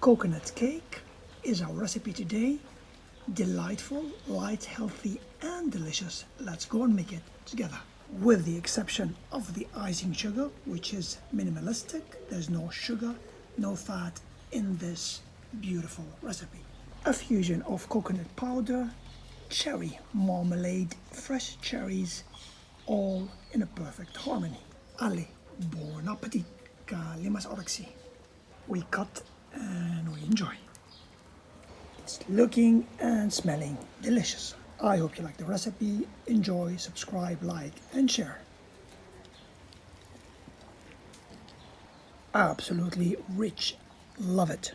Coconut cake is our recipe today. Delightful, light, healthy and delicious. Let's go and make it together. With the exception of the icing sugar, which is minimalistic. There's no sugar, no fat in this beautiful recipe. A fusion of coconut powder, cherry marmalade, fresh cherries, all in a perfect harmony. Allez, bon appétit, kalimas orexi. We cut and we enjoy. It's looking and smelling delicious. I hope you like the recipe. Enjoy, subscribe, like and share. Absolutely rich. Love it.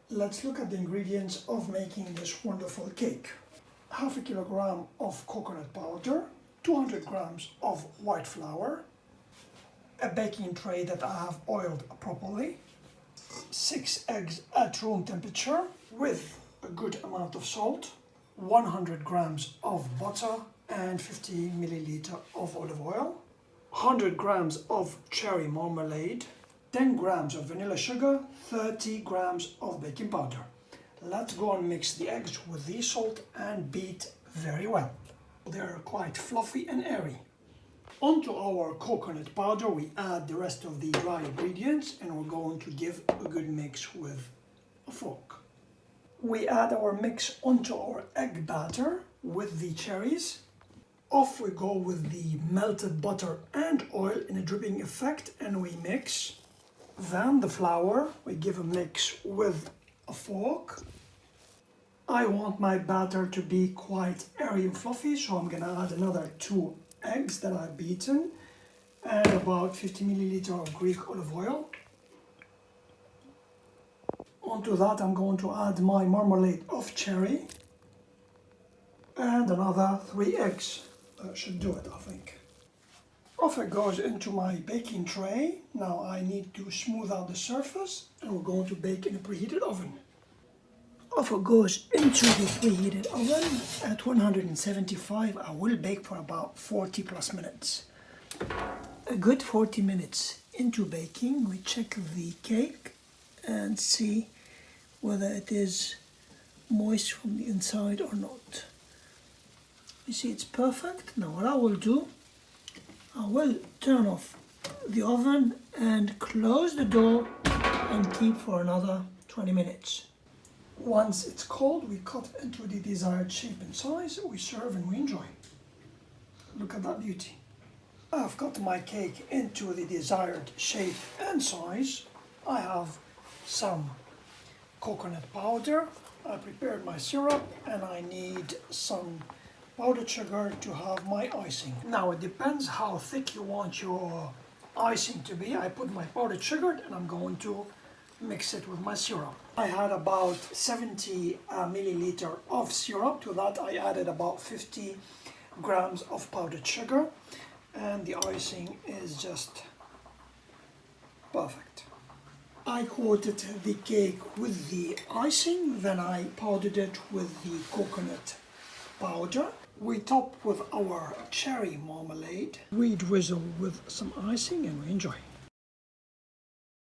Let's look at the ingredients of making this wonderful cake. Half a kilogram of coconut powder, 200 grams of white flour, a baking tray that I have oiled properly, 6 eggs at room temperature with a good amount of salt, 100 grams of butter and 50 milliliter of olive oil, 100 grams of cherry marmalade, 10 grams of vanilla sugar, 30 grams of baking powder. Let's go and mix the eggs with the salt and beat very well. They're quite fluffy and airy. Onto our coconut powder we add the rest of the dry ingredients and we're going to give a good mix with a fork. We add our mix onto our egg batter with the cherries. Off we go with the melted butter and oil in a dripping effect and we mix. Then the flour, we give a mix with a fork. I want my batter to be quite airy and fluffy, so I'm gonna add another 2 eggs that I've beaten and about 50 milliliter of Greek olive oil. Onto that I'm going to add my marmalade of cherry and another 3 eggs. That should do it, I think. Off it goes into my baking tray. Now I need to smooth out the surface and we're going to bake in a preheated oven. Off it goes into the preheated oven at 175. I will bake for about 40 plus minutes. A good 40 minutes into baking, we check the cake and see whether it is moist from the inside or not. You see it's perfect. Now what I will do, I will turn off the oven and close the door and keep for another 20 minutes. Once it's cold, we cut into the desired shape and size, we serve and we enjoy. Look at that beauty. I've cut my cake into the desired shape and size. I have some coconut powder. I prepared my syrup and I need some powdered sugar to have my icing. Now it depends how thick you want your icing to be. I put my powdered sugar and I'm going to mix it with my syrup. I had about 70 milliliter of syrup. To that I added about 50 grams of powdered sugar and the icing is just perfect. I coated the cake with the icing, then I powdered it with the coconut powder. We top with our cherry marmalade. We drizzle with some icing and we enjoy.